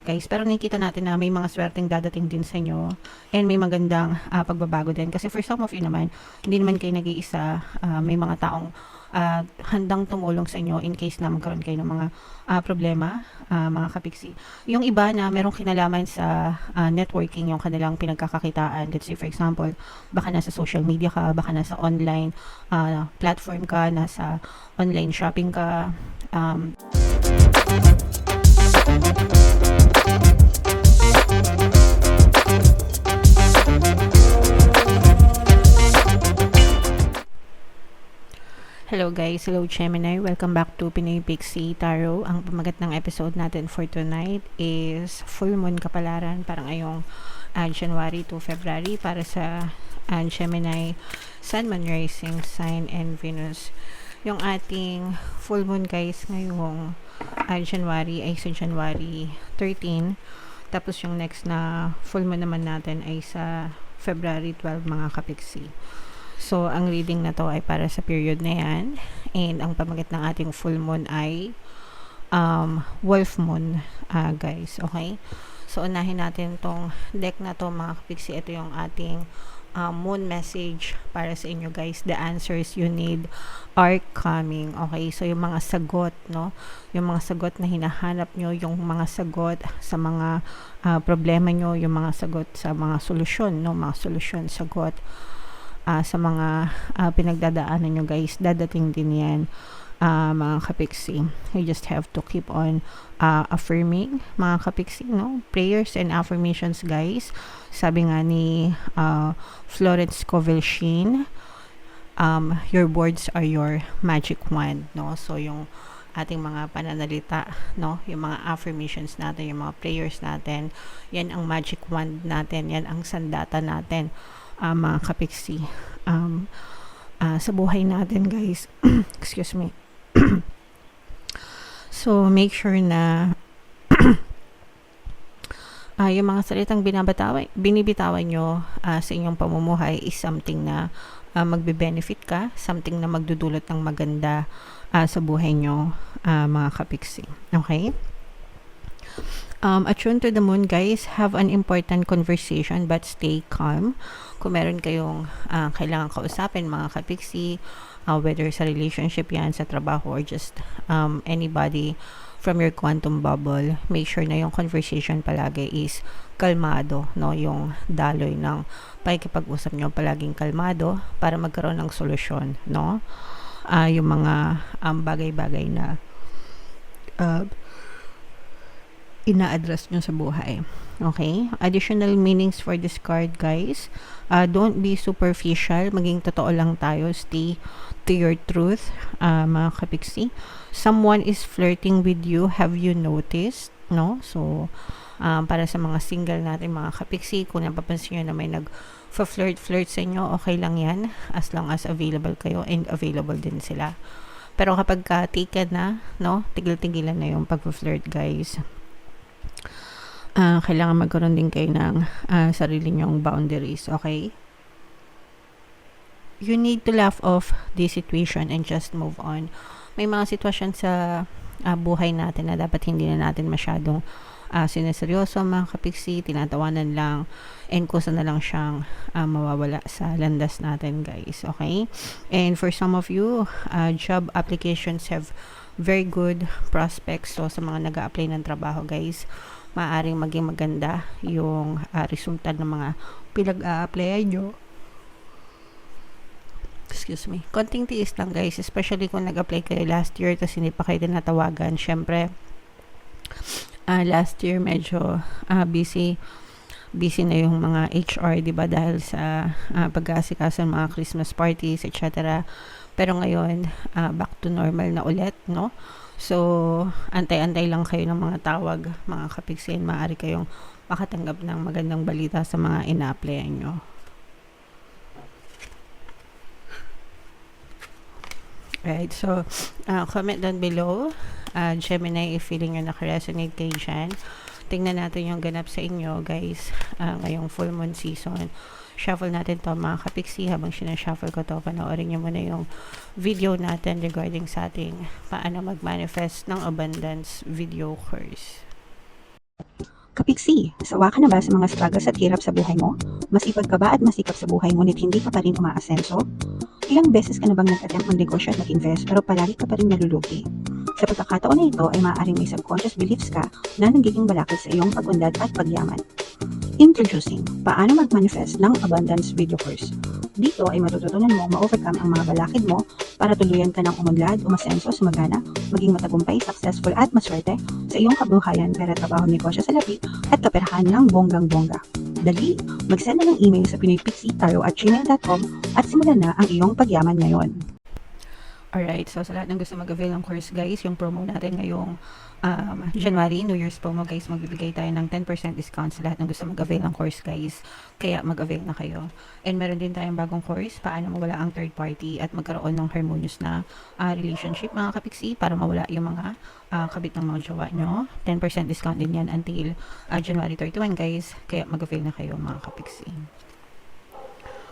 guys, pero nakikita natin na may mga swerteng dadating din sa inyo and may magandang pagbabago din. Kasi for some of you naman, hindi naman kayo nag-iisa, may mga taong handang tumulong sa inyo in case na magkaroon kayo ng mga problema, mga kapiksi. Yung iba na merong kinalaman sa networking, yung kanilang pinagkakakitaan. Let's say for example, baka nasa social media ka, baka nasa online platform ka, nasa online shopping ka, hello guys, hello Gemini, welcome back to Pinoy Pixie Tarot. Ang pamagat ng episode natin for tonight is full moon kapalaran para ngayong January to February para sa Gemini, Sun, Moon, Rising, Sign, and Venus. Yung ating full moon guys ngayong January ay sa January 13, tapos yung next na full moon naman natin ay sa February 12 mga kapiksi. So, ang reading na to ay para sa period na yan. And ang pamagat ng ating full moon ay wolf moon, guys. Okay? So, unahin natin tong deck na to, mga kapiksi. Ito yung ating moon message para sa inyo, guys. The answers you need are coming. Okay? So, yung mga sagot, no? Yung mga sagot na hinahanap nyo, yung mga sagot sa mga problema nyo, yung mga sagot sa mga solusyon, no? Mga solusyon, sagot sa mga pinagdadaanan nyo guys, dadating din yan, mga kapiksi. You just have to keep on affirming, mga kapiksi, no? Prayers and affirmations guys. Sabi nga ni Florence Scovel-Sheen, your words are your magic wand, no? So yung ating mga pananalita, no? Yung mga affirmations natin, yung mga prayers natin, yan ang magic wand natin, yan ang sandata natin, mga kapiksi, sa buhay natin guys. Excuse me. So make sure na yung mga salitang binibitawan nyo sa inyong pamumuhay is something na magbe-benefit ka, something na magdudulot ng maganda sa buhay nyo, mga kapiksi. Okay? Attune to the moon guys, have an important conversation but stay calm. Kung meron kayong kailangan kausapin, mga kapiksi, whether sa relationship yan, sa trabaho, or just anybody from your quantum bubble, make sure na yung conversation palagi is kalmado, no? Yung daloy ng pakikipag-usap nyo palaging kalmado para magkaroon ng solusyon, no? Yung mga bagay-bagay na ina-address nyo sa buhay. Okay? Additional meanings for this card, guys. Don't be superficial. Maging totoo lang tayo. Stay to your truth, mga kapiksi. Someone is flirting with you. Have you noticed? No? So, para sa mga single natin, mga kapiksi, kung napapansin nyo na may nag-flirt sa inyo, okay lang yan. As long as available kayo and available din sila. Pero kapag taken na, no? Tigil-tigilan na yung pag-flirt, guys. Kailangan magkaroon din kayo ng sarili nyong boundaries, okay? You need to laugh off this situation and just move on. May mga sitwasyon sa buhay natin na dapat hindi na natin masyadong sineseryoso, mga kapiksi, tinatawanan lang and kusa na lang siyang mawawala sa landas natin, guys, okay? And for some of you, job applications have very good prospects. So sa mga nag-a-apply ng trabaho, guys, maaaring maging maganda yung resulta ng mga pinag-a-applyan nyo. Excuse me. Konting tiis lang guys, especially kung nag-apply kayo last year tapos hindi pa kayo tinatawagan. Syempre, last year medyo busy na yung mga HR, di ba, dahil sa pag-aasikaso ng mga Christmas parties, etc. Pero ngayon, back to normal na ulit, no? So, antay-antay lang kayo ng mga tawag, mga kapiksin. Maaari kayong makatanggap ng magandang balita sa mga ina-applyan nyo. Right, so, comment down below, Gemini, if feeling nyo nakaresonate kayo dyan. Tingnan natin yung ganap sa inyo, guys, ngayong full moon season. Shuffle natin to, mga kapiksi. Habang sinashuffle ko to, panoorin nyo muna yung video natin regarding sa ating paano mag-manifest ng abundance video course. Pixie, sawa ka na ba sa mga struggles at hirap sa buhay mo? Masipag ka ba at masikap sa buhay ngunit hindi ka pa rin umaasenso? Ilang beses ka na bang nag-attempt mag-negosyo at mag-invest pero palagi ka pa rin nalulugi? Sa pagkakataon na ito ay maaaring may subconscious beliefs ka na nagiging balakid sa iyong pag-unlad at pagyaman. Introducing, paano mag-manifest ng abundance video course. Dito ay matututunan mo ma-overcome ang mga balakid mo para tuluyan ka ng umunlad, umasenso, sumagana, maging matagumpay, successful at maswerte sa iyong kabuhayan, pera, trabaho, negosyo sa labi at kaperahan ng bonggang-bongga. Dali, mag-send na ng email sa pinoypixie@gmail.com at simulan na ang iyong pagyaman ngayon. Alright, so sa lahat ng gusto mag-avail ng course guys, yung promo natin ngayong January, New Year's promo guys, magbibigay tayo ng 10% discount sa lahat ng gusto mag-avail ng course guys. Kaya mag-avail na kayo. And meron din tayong bagong course, paano mawala ang third party at magkaroon ng harmonious na relationship mga kapiksi para mawala yung mga kabit ng mga jowa nyo. 10% discount din yan until January 31 guys. Kaya mag-avail na kayo mga kapiksi.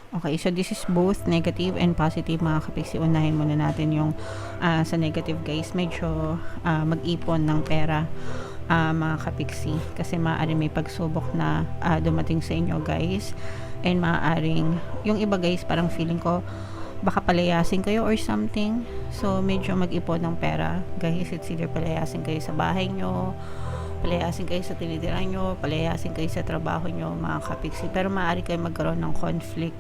Okay, so this is both negative and positive mga kapiksi. Unahin muna natin yung sa negative guys. Medyo mag-ipon ng pera mga kapiksi. Kasi maaaring may pagsubok na dumating sa inyo guys. And maaaring, yung iba guys parang feeling ko baka palayasin kayo or something. So medyo mag-ipon ng pera guys. It's either palayasin kayo sa bahay nyo, palayasin kayo sa tinitiran nyo, palayasin kayo sa trabaho nyo mga kapiksi. Pero maaari kayo magkaroon ng conflict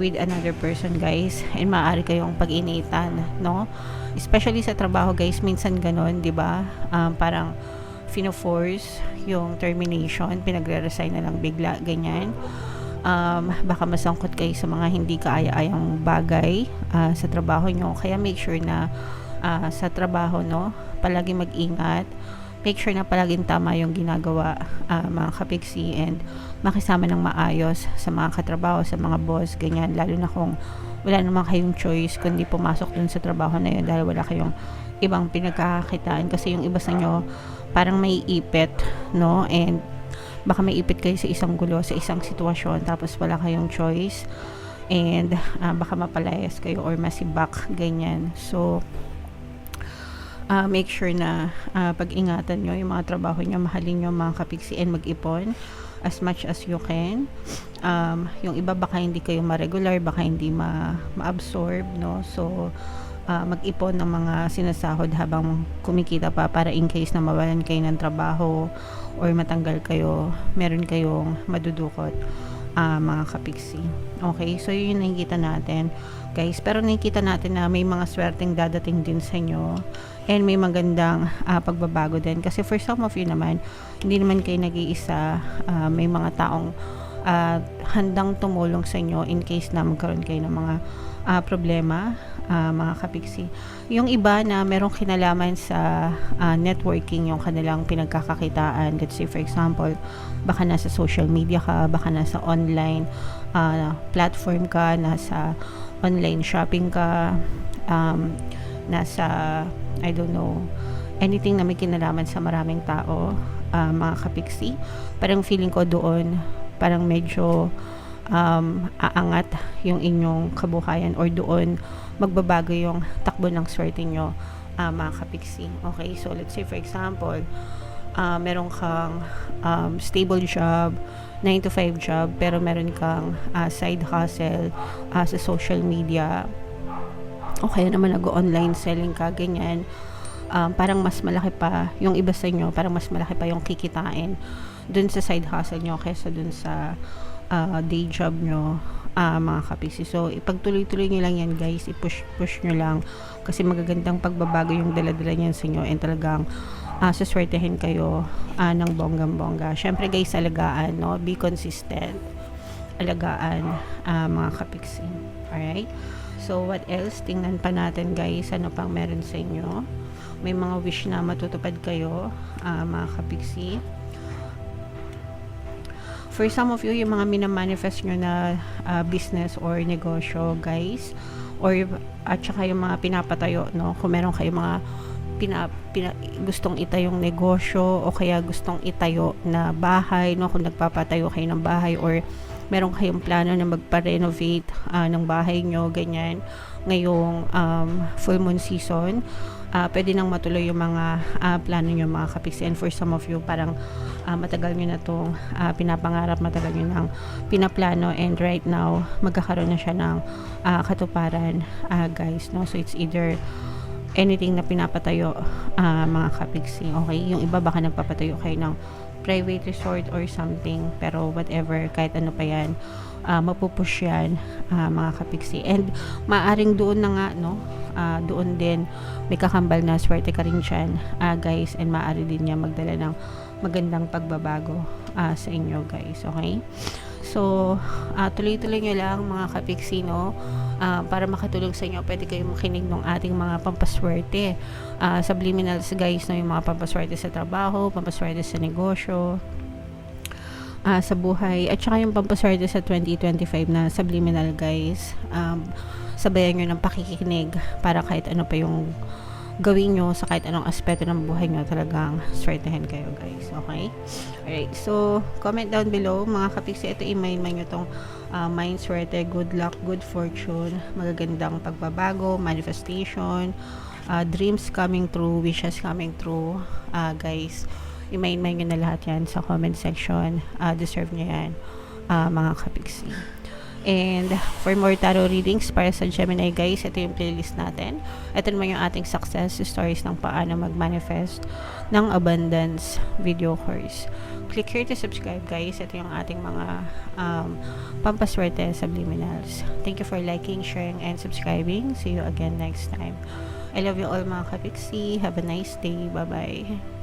with another person guys, and maaari kayong pag-initan, no? Especially sa trabaho guys, minsan ganon, di ba? Parang fino-force yung termination, pinagre-resign na lang bigla, ganyan. Baka masangkot kayo sa mga hindi kaaya-ayang bagay sa trabaho nyo. Kaya make sure na sa trabaho, no, palagi mag-ingat. Make sure na palaging tama yung ginagawa mga kapiksi, and makisama ng maayos sa mga katrabaho, sa mga boss, ganyan. Lalo na kung wala naman kayong choice kundi pumasok dun sa trabaho na yun dahil wala kayong ibang pinagkakakitaan. Kasi yung iba sa inyo parang may ipit, no? And baka may ipit kayo sa isang gulo, sa isang sitwasyon, tapos wala kayong choice, and baka mapalayas kayo or masibak, ganyan. So make sure na pag-ingatan nyo yung mga trabaho nyo, mahalin nyo mga kapiksi, and mag-ipon as much as you can. Yung iba baka hindi kayo ma-regular, baka hindi ma-absorb, no? So mag-ipon ng mga sinasahod habang kumikita pa para in case na mawalan kayo ng trabaho or matanggal kayo, meron kayong madudukot mga kapiksi. Okay, so yun yung nakikita natin guys. Pero nakikita natin na may mga swerteng dadating din sa inyo, and may magandang pagbabago din. Kasi for some of you naman, hindi naman kayo nag-iisa. May mga taong handang tumulong sa inyo in case na magkaroon kayo ng mga problema mga kapiksi. Yung iba na merong kinalaman sa networking, yung kanilang pinagkakakitaan. Let's say for example, baka nasa social media ka, baka nasa online platform ka, nasa online shopping ka, nasa I don't know, anything na may kinalaman sa maraming tao mga kapiksi. Parang feeling ko doon parang medyo aangat yung inyong kabuhayan, or doon magbabago yung takbo ng swerte nyo mga kapiksi. Okay, so let's say for example, meron kang stable job, 9 to 5 job, pero meron kang side hustle sa social media, o kaya naman nag-online selling ka, ganyan. Parang mas malaki pa yung iba sa inyo, parang mas malaki pa yung kikitain dun sa side hustle nyo kaysa dun sa day job nyo mga kapiksi. So ipagtuloy-tuloy nyo lang yan guys, i-push nyo lang, kasi magagandang pagbabago yung dala-dala niyan sa inyo, and talagang saswertehin kayo ng bonggang-bongga. Syempre guys, alagaan, no? Be consistent, alagaan mga kapiksi. Alright, so what else? Tingnan pa natin guys, ano pang meron sa inyo. May mga wish na matutupad kayo mga kapiksi. For some of you, yung mga minamanifest nyo na business or negosyo guys, or at saka yung mga pinapatayo, no? Kung meron kayo mga gustong itayong negosyo, o kaya gustong itayo na bahay, no? Kung nagpapatayo kayo ng bahay, or meron kayong plano na magpa-renovate ng bahay nyo, ganyan, ngayong full moon season, pwede nang matuloy yung mga plano nyo mga kapiksi. And for some of you, parang matagal nyo na itong pinapangarap, matagal nyo nang pinaplano, and right now, magkakaroon na siya ng katuparan, guys, no? So, it's either anything na pinapatayo, mga kapiksi, okay? Yung iba baka nagpapatayo kayo ng private resort or something, pero whatever, kahit ano pa yan, mapupush yan, mga kapiksi. And maaring doon na nga, no, doon din may kakambal na swerte ka rin dyan, guys, and maaari din niya magdala ng magandang pagbabago sa inyo, guys, okay? So, tuloy-tuloy nyo lang mga kapiksi, no? Para makatulong sa inyo, pwede kayong makinig ng ating mga pampaswerte, subliminals, guys, no? Yung mga pampaswerte sa trabaho, pampaswerte sa negosyo, sa buhay, at saka yung pampaswerte sa 2025 na subliminal, guys. Sabayan nyo ng pakikinig para kahit ano pa yung gawin nyo sa kahit anong aspeto ng buhay nyo, talagang swertehin kayo, guys, okay? Alright, so comment down below mga kapiksi, ito i-main nyo tong mind swerte, good luck, good fortune, magagandang pagbabago, manifestation, dreams coming true, wishes coming true, guys, i-main nyo na lahat yan sa comment section. Deserve nyo yan, mga kapiksi. And for more tarot readings para sa Gemini, guys, ito yung playlist natin. Ito naman yung ating success stories ng paano mag-manifest ng abundance video course. Click here to subscribe, guys. Ito yung ating mga pampaswerte subliminals. Thank you for liking, sharing, and subscribing. See you again next time. I love you all mga kapiksi. Have a nice day. Bye-bye.